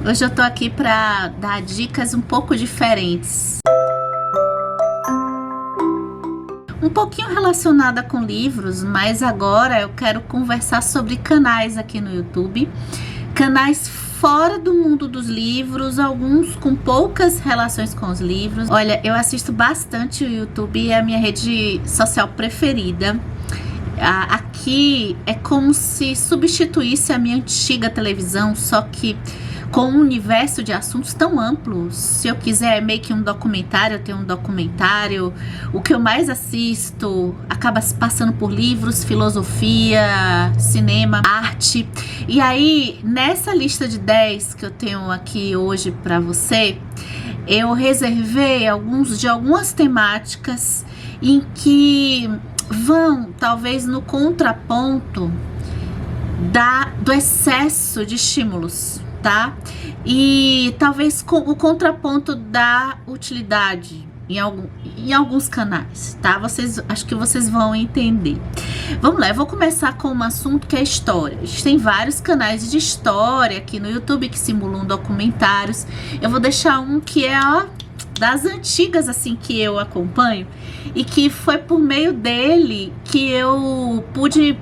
Hoje eu tô aqui pra dar dicas um pouco diferentes. Um pouquinho relacionada com livros, mas agora eu quero conversar sobre canais aqui no YouTube. Canais fora do mundo dos livros, alguns com poucas relações com os livros. Olha, eu assisto bastante o YouTube, é a minha rede social preferida. Aqui é como se substituísse a minha antiga televisão, só que com um universo de assuntos tão amplo. Se eu quiser meio que um documentário, eu tenho um documentário. O que eu mais assisto acaba se passando por livros, filosofia, cinema, arte. E aí, nessa lista de 10 que eu tenho aqui hoje para você, eu reservei algumas temáticas em que vão talvez no contraponto do excesso de estímulos, tá? E talvez com o contraponto da utilidade em alguns canais, tá? Acho que vocês vão entender. Vamos lá, eu vou começar com um assunto que é história. A gente tem vários canais de história aqui no YouTube que simulam documentários. Eu vou deixar um que é, das antigas, assim, que eu acompanho, e que foi por meio dele que eu pude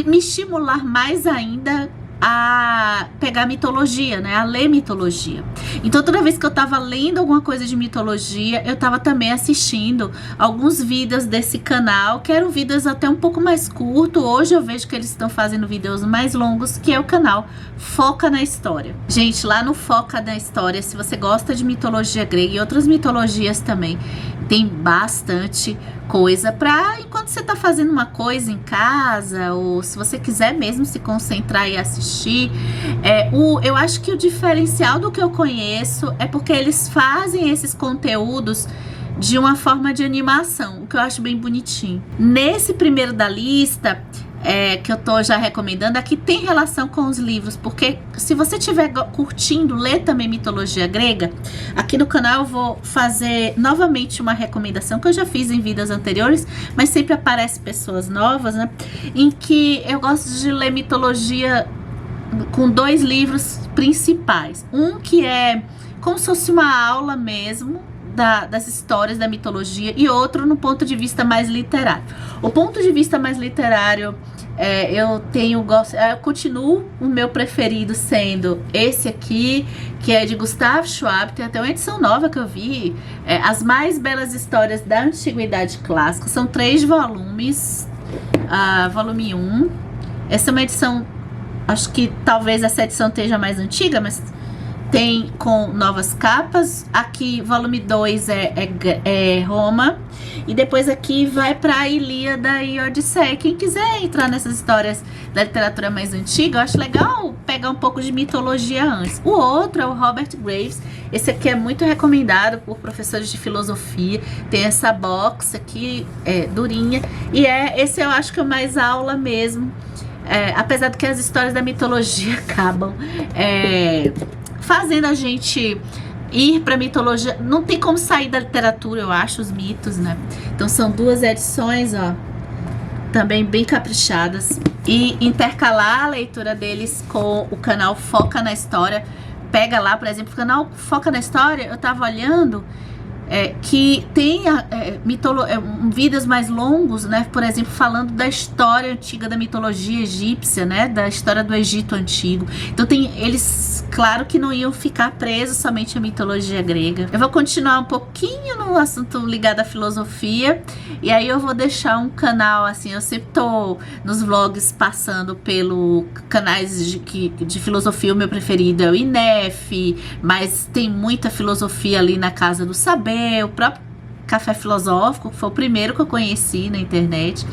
me estimular mais ainda a pegar mitologia, né? A ler mitologia. Então, toda vez que eu tava lendo alguma coisa de mitologia, eu tava também assistindo alguns vídeos desse canal, que eram vídeos até um pouco mais curtos. Hoje eu vejo que eles estão fazendo vídeos mais longos, que é o canal Foca na História. Gente, lá no Foca na História, se você gosta de mitologia grega e outras mitologias também, tem bastante coisa pra enquanto você tá fazendo uma coisa em casa, ou se você quiser mesmo se concentrar e assistir. Eu acho que o diferencial do que eu conheço é porque eles fazem esses conteúdos de uma forma de animação, o que eu acho bem bonitinho. Nesse primeiro da lista, que eu tô já recomendando, aqui tem relação com os livros, porque se você estiver curtindo ler também mitologia grega, aqui no canal eu vou fazer novamente uma recomendação que eu já fiz em vídeos anteriores, mas sempre aparece pessoas novas, né? Em que eu gosto de ler mitologia com 2 livros principais. Um que é como se fosse uma aula mesmo das histórias da mitologia, e outro no ponto de vista mais literário. O ponto de vista mais literário, eu continuo o meu preferido sendo esse aqui, que é de Gustav Schwab. Tem até uma edição nova que eu vi, As Mais Belas Histórias da Antiguidade Clássica. São 3 volumes, volume 1. Essa é uma edição, acho que talvez essa edição esteja mais antiga, mas tem com novas capas. Aqui, volume 2 é Roma. E depois aqui vai para a Ilíada e Odisseia. Quem quiser entrar nessas histórias da literatura mais antiga, eu acho legal pegar um pouco de mitologia antes. O outro é o Robert Graves. Esse aqui é muito recomendado por professores de filosofia. Tem essa box aqui, durinha. E esse eu acho que é mais aula mesmo. Apesar de que as histórias da mitologia acabam fazendo a gente ir pra mitologia. Não tem como sair da literatura, eu acho, os mitos, né? Então são 2 edições, também bem caprichadas. E intercalar a leitura deles com o canal Foca na História. Pega lá, por exemplo, o canal Foca na História, eu tava olhando que tem vídeos mais longos, né? Por exemplo, falando da história antiga da mitologia egípcia, né? Da história do Egito Antigo. Então eles, claro que não iam ficar presos somente à mitologia grega. Eu vou continuar um pouquinho no assunto ligado à filosofia, e aí eu vou deixar um canal, assim, eu sempre tô nos vlogs passando pelo canais de filosofia. O meu preferido é o INEF, mas tem muita filosofia ali na Casa do Saber, o próprio Café Filosófico, que foi o primeiro que eu conheci na internet.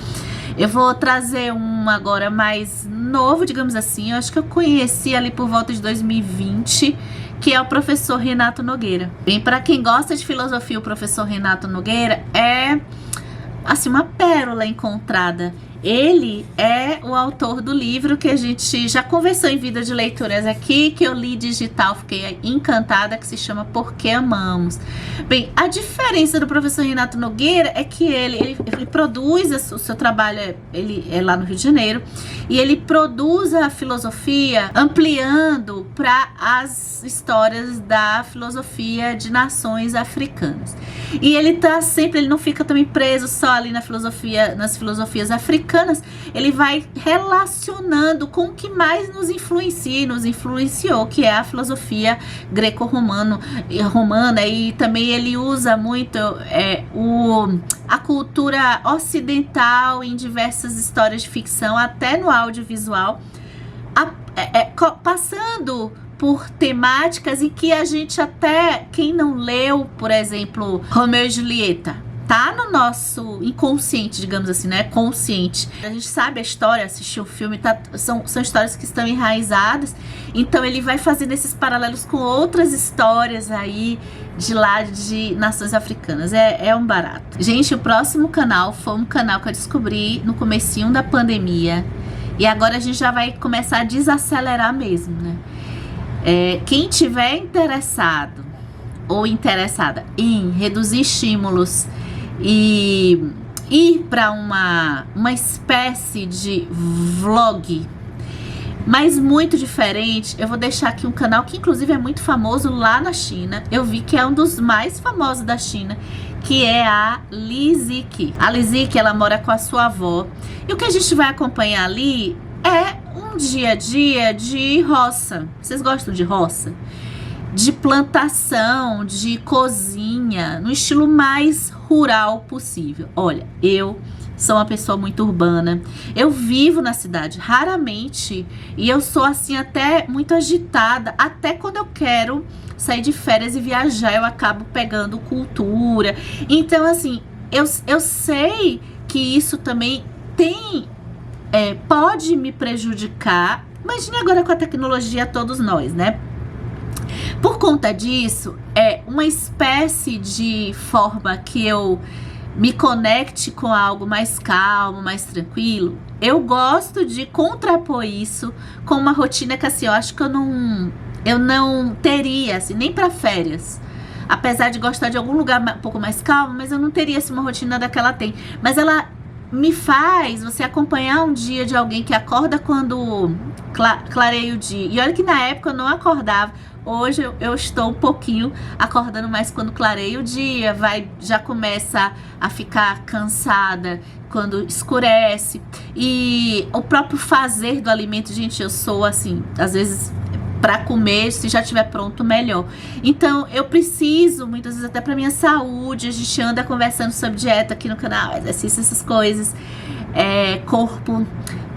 Eu vou trazer um agora mais novo, digamos assim. Eu acho que eu conheci ali por volta de 2020, que é o professor Renato Nogueira. Bem, para quem gosta de filosofia, o professor Renato Nogueira é, assim, uma pérola encontrada. Ele é o autor do livro que a gente já conversou em Vida de Leituras aqui, que eu li digital, fiquei encantada, que se chama Por que Amamos. Bem, a diferença do professor Renato Nogueira é que ele produz o seu trabalho, ele é lá no Rio de Janeiro, e ele produz a filosofia ampliando para as histórias da filosofia de nações africanas. E ele tá sempre, ele não fica também preso só ali na filosofia, nas filosofias africanas, ele vai relacionando com o que mais nos influencia, nos influenciou, que é a filosofia greco-romana, e também ele usa muito a cultura ocidental em diversas histórias de ficção, até no audiovisual, passando por temáticas em que a gente até, quem não leu, por exemplo, Romeu e Julieta, tá no nosso inconsciente, digamos assim, né? Consciente. A gente sabe a história, assistiu o filme, são histórias que estão enraizadas, então ele vai fazendo esses paralelos com outras histórias aí de lá de nações africanas. É um barato. Gente, o próximo canal foi um canal que eu descobri no comecinho da pandemia, e agora a gente já vai começar a desacelerar mesmo, né? Quem tiver interessado ou interessada em reduzir estímulos e ir para uma espécie de vlog, mas muito diferente, eu vou deixar aqui um canal que inclusive é muito famoso lá na China. Eu vi que é um dos mais famosos da China, que é a Lizik. A Lizik, ela mora com a sua avó, e o que a gente vai acompanhar ali é um dia a dia de roça. Vocês gostam de roça? De plantação, de cozinha, no estilo mais rural possível. Olha, eu sou uma pessoa muito urbana, eu vivo na cidade raramente, e eu sou assim até muito agitada, até quando eu quero sair de férias e viajar, eu acabo pegando cultura. Então assim, eu sei que isso também pode me prejudicar. Imagine agora com a tecnologia, todos nós, né? Por conta disso, é uma espécie de forma que eu me conecte com algo mais calmo, mais tranquilo. Eu gosto de contrapor isso com uma rotina que assim, eu acho que eu não teria, assim, nem para férias. Apesar de gostar de algum lugar um pouco mais calmo, mas eu não teria assim, uma rotina daquela tem. Mas ela me faz você acompanhar um dia de alguém que acorda quando clareia o dia. E olha que na época eu não acordava. Hoje eu estou um pouquinho acordando mais quando clareia o dia, já começa a ficar cansada quando escurece. E o próprio fazer do alimento, gente, eu sou assim, às vezes para comer, se já estiver pronto, melhor. Então eu preciso, muitas vezes até para minha saúde, a gente anda conversando sobre dieta aqui no canal, exercício, essas coisas, corpo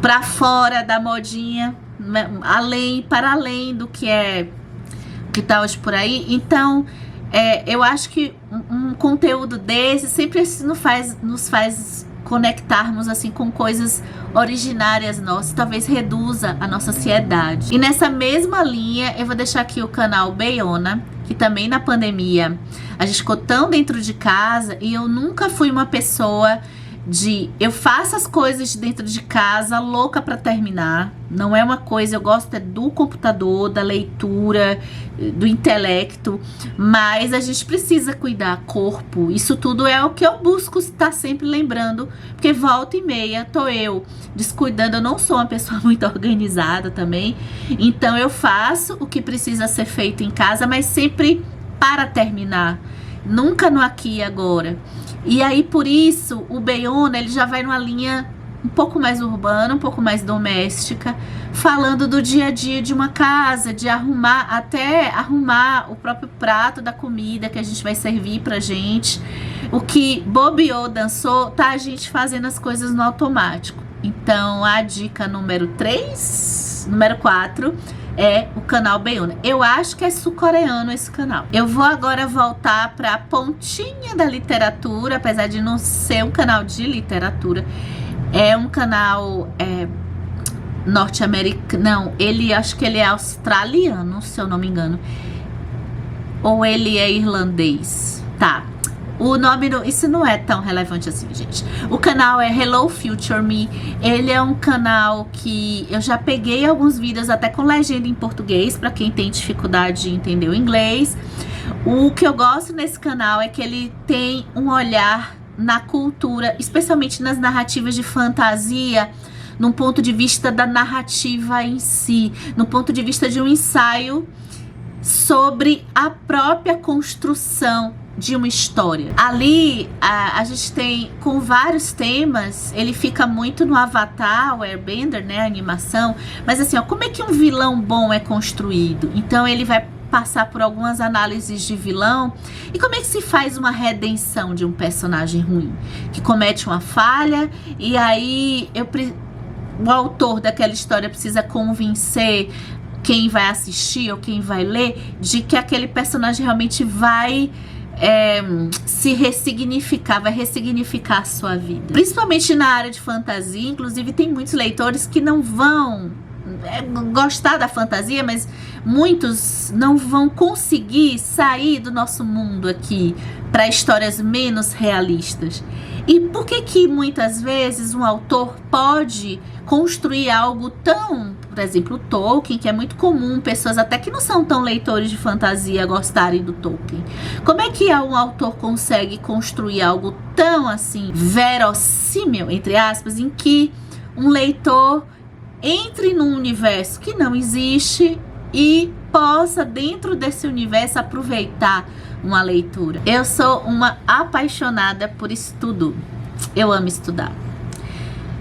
para fora da modinha, para além do que tá hoje por aí. Então eu acho que um conteúdo desse sempre nos faz conectarmos assim com coisas originárias nossas, talvez reduza a nossa ansiedade. E nessa mesma linha eu vou deixar aqui o canal Beyona, que também na pandemia a gente ficou tão dentro de casa, e eu nunca fui uma pessoa eu faço as coisas de dentro de casa louca pra terminar. Não é uma coisa, eu gosto do computador, da leitura, do intelecto, mas a gente precisa cuidar corpo. Isso tudo é o que eu busco estar sempre lembrando, porque volta e meia tô eu descuidando. Eu não sou uma pessoa muito organizada também, então eu faço o que precisa ser feito em casa, mas sempre para terminar, nunca no aqui e agora. E aí, por isso, o Beyona, ele já vai numa linha um pouco mais urbana, um pouco mais doméstica, falando do dia a dia de uma casa, de até arrumar o próprio prato da comida que a gente vai servir pra gente. O que bobeou, dançou, tá a gente fazendo as coisas no automático. Então, a dica número 4... é o canal Beyona. Eu acho que é sul-coreano esse canal. Eu vou agora voltar para a pontinha da literatura, apesar de não ser um canal de literatura. É um canal norte-americano. Não, acho que ele é australiano, se eu não me engano. Ou ele é irlandês. Tá. O nome isso não é tão relevante assim, gente. O canal é Hello Future Me. Ele é um canal que eu já peguei alguns vídeos até com legenda em português, para quem tem dificuldade de entender o inglês. O que eu gosto nesse canal é que ele tem um olhar na cultura, especialmente nas narrativas de fantasia, num ponto de vista da narrativa em si, no ponto de vista de um ensaio sobre a própria construção de uma história. Ali a gente tem com vários temas. Ele fica muito no Avatar, o Airbender, né, a animação. Mas assim, ó, como é que um vilão bom é construído? Então ele vai passar por algumas análises de vilão e como é que se faz uma redenção de um personagem ruim que comete uma falha, e aí o autor daquela história precisa convencer quem vai assistir ou quem vai ler de que aquele personagem realmente vai se ressignificar, vai ressignificar a sua vida. Principalmente na área de fantasia, inclusive tem muitos leitores que não vão gostar da fantasia, mas muitos não vão conseguir sair do nosso mundo aqui para histórias menos realistas. E por que muitas vezes um autor pode construir algo tão, por exemplo, o Tolkien, que é muito comum pessoas até que não são tão leitores de fantasia gostarem do Tolkien. Como é que um autor consegue construir algo tão assim verossímil, entre aspas, em que um leitor entre num universo que não existe e possa, dentro desse universo, aproveitar uma leitura? Eu sou uma apaixonada por estudo. Eu amo estudar.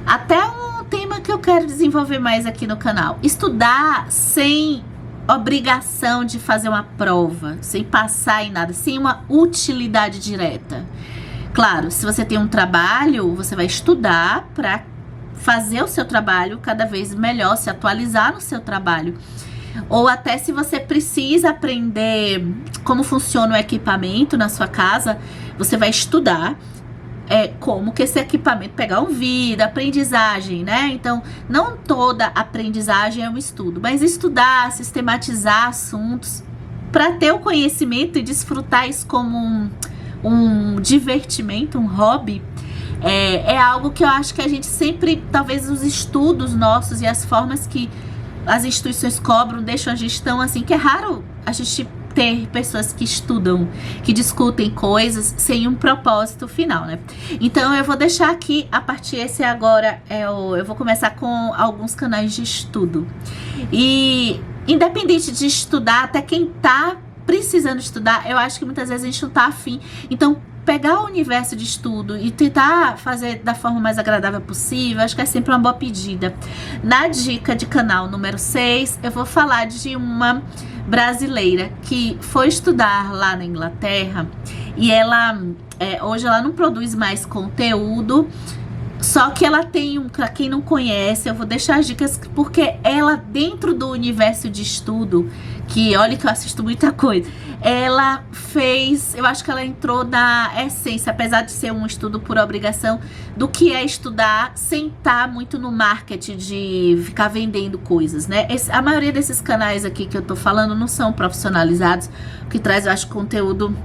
Até um tema que eu quero desenvolver mais aqui no canal. Estudar sem obrigação de fazer uma prova, sem passar em nada, sem uma utilidade direta. Claro, se você tem um trabalho, você vai estudar para fazer o seu trabalho cada vez melhor, se atualizar no seu trabalho. Ou até se você precisa aprender como funciona o equipamento na sua casa, você vai estudar como que esse equipamento pegar um vida, aprendizagem, né? Então, não toda aprendizagem é um estudo, mas estudar, sistematizar assuntos para ter o conhecimento e desfrutar isso como um divertimento, um hobby. É algo que eu acho que a gente sempre, talvez os estudos nossos e as formas que as instituições cobram, deixam a gente tão assim, que é raro a gente ter pessoas que estudam, que discutem coisas sem um propósito final, né? Então eu vou deixar aqui, a partir desse agora, eu vou começar com alguns canais de estudo. E independente de estudar, até quem tá precisando estudar, eu acho que muitas vezes a gente não tá afim. Então, pegar o universo de estudo e tentar fazer da forma mais agradável possível, acho que é sempre uma boa pedida. Na dica de canal número 6, eu vou falar de uma brasileira que foi estudar lá na Inglaterra e ela hoje ela não produz mais conteúdo, só que ela tem pra quem não conhece, eu vou deixar as dicas, porque ela, dentro do universo de estudo, que olha que eu assisto muita coisa, ela fez, eu acho que ela entrou na essência, apesar de ser um estudo por obrigação, do que é estudar sem estar muito no marketing de ficar vendendo coisas, né? A maioria desses canais aqui que eu tô falando não são profissionalizados, o que traz, eu acho, conteúdo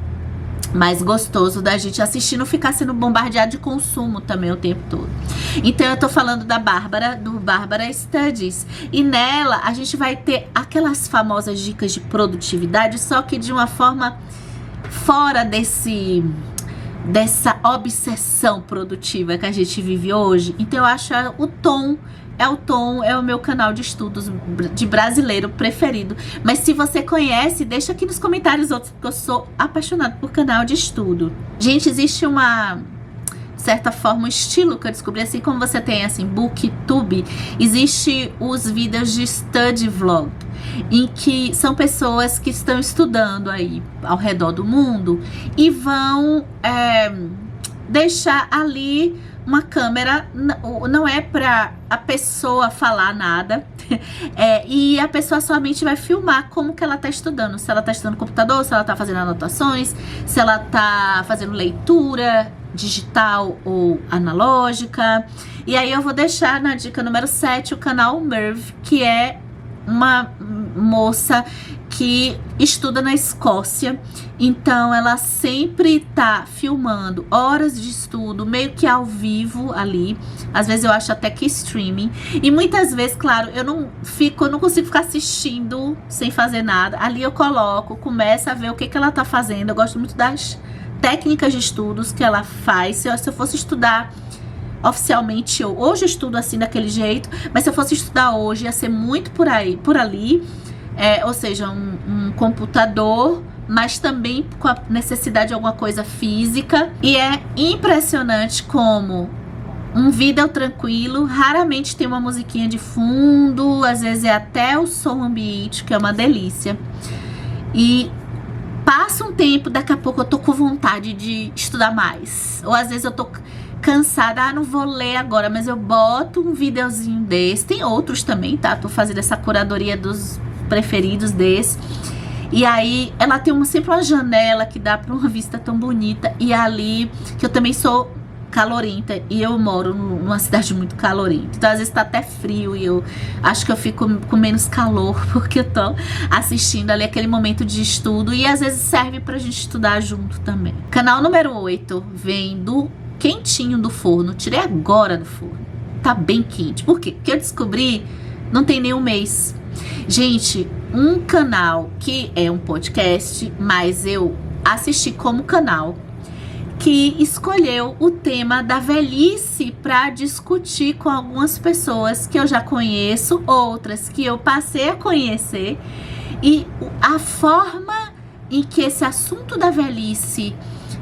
mais gostoso da gente assistir, não ficar sendo bombardeado de consumo também o tempo todo. Então eu tô falando da Bárbara, do Bárbara Studies, e nela a gente vai ter aquelas famosas dicas de produtividade, só que de uma forma fora dessa obsessão produtiva que a gente vive hoje. Então eu acho o Tom é o meu canal de estudos de brasileiro preferido. Mas se você conhece, deixa aqui nos comentários outros, porque eu sou apaixonada por canal de estudo. Gente, existe uma, de certa forma, um estilo que eu descobri, assim como você tem, assim, BookTube, existe os vídeos de study vlog, em que são pessoas que estão estudando aí ao redor do mundo e vão deixar ali uma câmera, não é pra a pessoa falar nada, e a pessoa somente vai filmar como que ela tá estudando, se ela tá estudando no computador, se ela tá fazendo anotações, se ela tá fazendo leitura digital ou analógica. E aí eu vou deixar na dica número 7 o canal Merv, que é moça que estuda na Escócia, então ela sempre tá filmando horas de estudo, meio que ao vivo ali, às vezes eu acho até que streaming, e muitas vezes, claro, eu não consigo ficar assistindo sem fazer nada, ali eu coloco, começo a ver o que ela tá fazendo, eu gosto muito das técnicas de estudos que ela faz. Se eu fosse estudar oficialmente, hoje eu estudo assim daquele jeito, mas se eu fosse estudar hoje ia ser muito por ali, ou seja, um computador, mas também com a necessidade de alguma coisa física. E é impressionante como um vídeo tranquilo, raramente tem uma musiquinha de fundo, às vezes é até o som ambiente, que é uma delícia. E passa um tempo, daqui a pouco eu tô com vontade de estudar mais, ou às vezes eu tô cansada, não vou ler agora, mas eu boto um videozinho desse. Tem outros também, tá? Tô fazendo essa curadoria dos preferidos desse. E aí ela tem sempre uma janela que dá para uma vista tão bonita. E ali, que eu também sou calorenta e eu moro numa cidade muito calorenta, então às vezes tá até frio e eu acho que eu fico com menos calor porque eu tô assistindo ali aquele momento de estudo, e às vezes serve pra gente estudar junto também. Canal número 8 vem do quentinho do forno, tirei agora do forno, tá bem quente. Por quê? Porque eu descobri não tem nem um mês. Gente, um canal que é um podcast, mas eu assisti como canal, que escolheu o tema da velhice para discutir com algumas pessoas que eu já conheço, outras que eu passei a conhecer, e a forma em que esse assunto da velhice,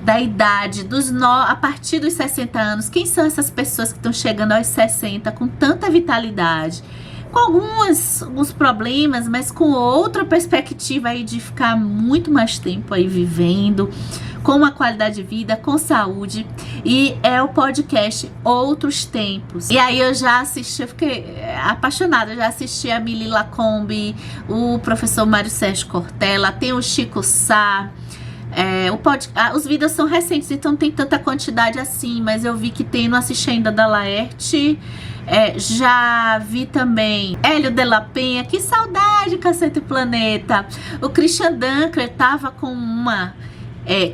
da idade, a partir dos 60 anos, quem são essas pessoas que estão chegando aos 60 com tanta vitalidade, com alguns problemas, mas com outra perspectiva aí de ficar muito mais tempo aí vivendo, com uma qualidade de vida, com saúde. E é o podcast Outros Tempos. E aí eu já assisti, eu fiquei apaixonada, eu já assisti a Mili Lacombe, o professor Mário Sérgio Cortella, tem o Chico Sá. Os vídeos são recentes, então não tem tanta quantidade assim, mas eu vi que tem, não assisti ainda, da Laerte. Já vi também Hélio de la Penha, que saudade, Cacete Planeta. O Christian Dunker tava com uma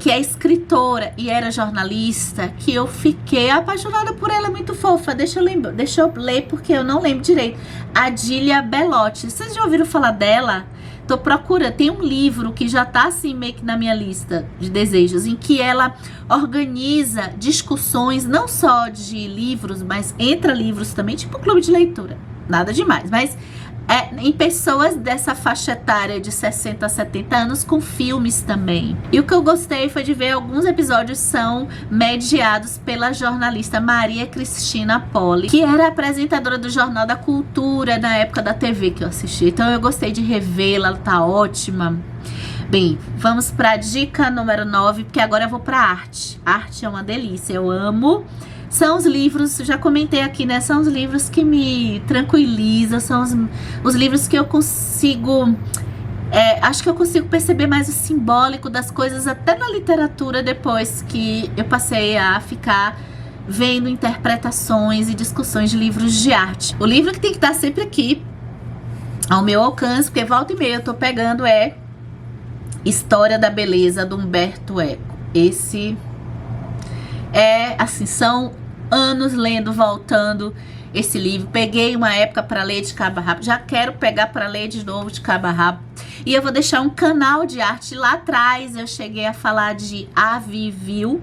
que é escritora e era jornalista, que eu fiquei apaixonada por ela, muito fofa. Deixa eu ler porque eu não lembro direito. Adília Belotti, vocês já ouviram falar dela? Tô procurando, tem um livro que já tá assim meio que na minha lista de desejos, em que ela organiza discussões não só de livros, mas entre livros também, tipo clube de leitura, nada demais, mas em pessoas dessa faixa etária de 60 a 70 anos, com filmes também. E o que eu gostei foi de ver alguns episódios são mediados pela jornalista Maria Cristina Poli, que era apresentadora do Jornal da Cultura na época da TV que eu assisti. Então eu gostei de revê-la, ela tá ótima. Bem, vamos para a dica número 9, porque agora eu vou para arte. Arte é uma delícia, eu amo. São os livros, já comentei aqui, né? São os livros que me tranquilizam, são os livros que eu consigo... acho que eu consigo perceber mais o simbólico das coisas, até na literatura, depois que eu passei a ficar vendo interpretações e discussões de livros de arte. O livro que tem que estar sempre aqui, ao meu alcance, porque volta e meia eu tô pegando, é História da Beleza, do Humberto Eco. Esse assim, são anos lendo, voltando esse livro. Peguei uma época para ler de cabo a rabo, já quero pegar para ler de novo de cabo a rabo. E eu vou deixar um canal de arte. Lá atrás eu cheguei a falar de Avivil,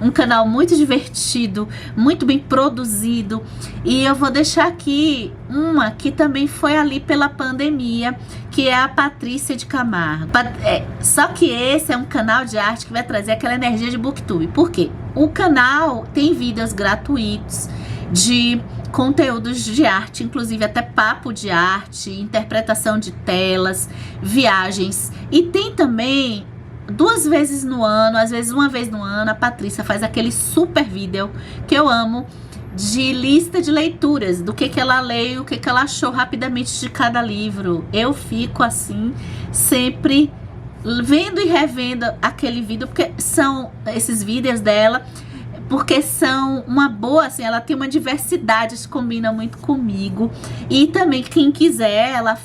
um canal muito divertido, muito bem produzido. E eu vou deixar aqui uma que também foi ali pela pandemia, que é a Patrícia de Camargo. Só que esse é um canal de arte que vai trazer aquela energia de Booktube. Por quê? O canal tem vídeos gratuitos de conteúdos de arte, inclusive até papo de arte, interpretação de telas, viagens. E tem também 2 vezes no ano, às vezes uma vez no ano, a Patrícia faz aquele super vídeo que eu amo, de lista de leituras, do que ela leu, o que ela achou rapidamente de cada livro. Eu fico assim, sempre vendo e revendo aquele vídeo, porque são esses vídeos dela, porque são uma boa, assim, ela tem uma diversidade que combina muito comigo. E também quem quiser, ela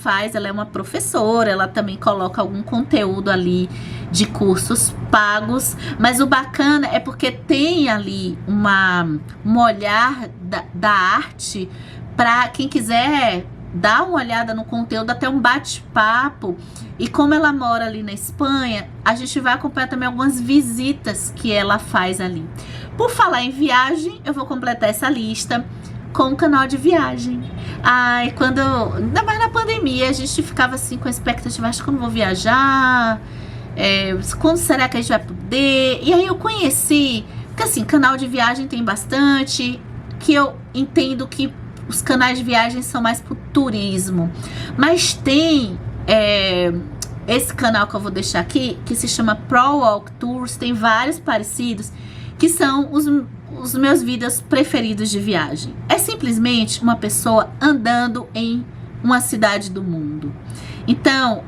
é uma professora, ela também coloca algum conteúdo ali de cursos pagos, mas o bacana é porque tem ali um olhar da arte para quem quiser dar uma olhada no conteúdo, até um bate-papo. E como ela mora ali na Espanha, a gente vai acompanhar também algumas visitas que ela faz ali. Por falar em viagem, eu vou completar essa lista com um canal de viagem. Ai, ainda mais na pandemia, a gente ficava assim com a expectativa, acho que eu não vou viajar, quando será que a gente vai poder? E aí eu conheci, porque assim, canal de viagem tem bastante, que eu entendo que os canais de viagem são mais pro turismo, mas tem esse canal que eu vou deixar aqui, que se chama Pro Walk Tours, tem vários parecidos, que são os meus vídeos preferidos de viagem. É simplesmente uma pessoa andando em uma cidade do mundo. Então,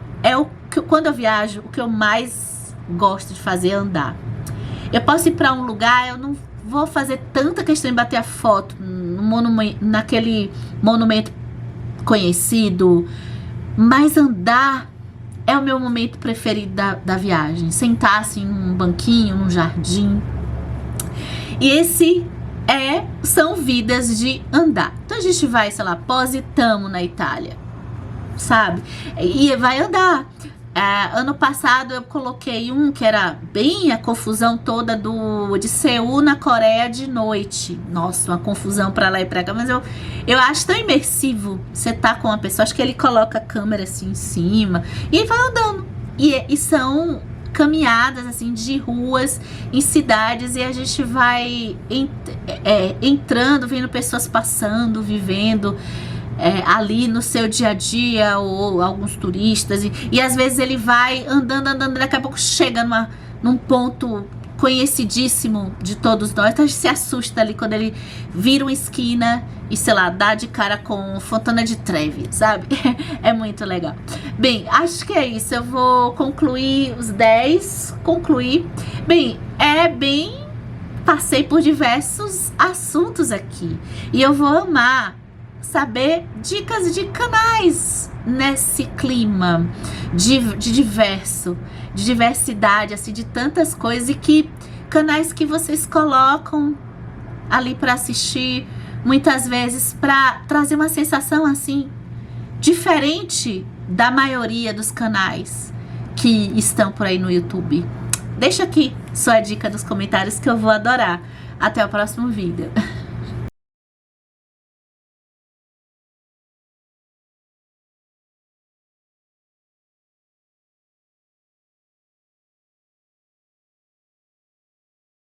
quando eu viajo, o que eu mais gosto de fazer é andar. Eu posso ir para um lugar, eu não vou fazer tanta questão em bater a foto naquele monumento conhecido, mas andar é o meu momento preferido da viagem. Sentar-se em um banquinho, num jardim. E são vidas de andar. Então a gente vai, sei lá, Positano na Itália, sabe? E vai andar. Ano passado eu coloquei um que era bem a confusão toda de Seul na Coreia de noite. Nossa, uma confusão pra lá e pra cá. Mas eu acho tão imersivo você tá com uma pessoa. Acho que ele coloca a câmera assim em cima e vai andando. E são caminhadas assim de ruas em cidades, e a gente vai entrando, vendo pessoas passando, vivendo ali no seu dia a dia, ou alguns turistas, e às vezes ele vai andando, daqui a pouco chega num ponto conhecidíssimo de todos nós. Então a gente se assusta ali quando ele vira uma esquina e, sei lá, dá de cara com Fontana de Trevi, sabe? É muito legal. Bem, acho que é isso. Eu vou concluir os 10. Bem, passei por diversos assuntos aqui, e eu vou amar saber dicas de canais nesse clima de diversidade, assim, de tantas coisas, e que canais que vocês colocam ali para assistir, muitas vezes para trazer uma sensação assim diferente da maioria dos canais que estão por aí no YouTube. Deixa aqui sua dica nos comentários que eu vou adorar. Até o próximo vídeo.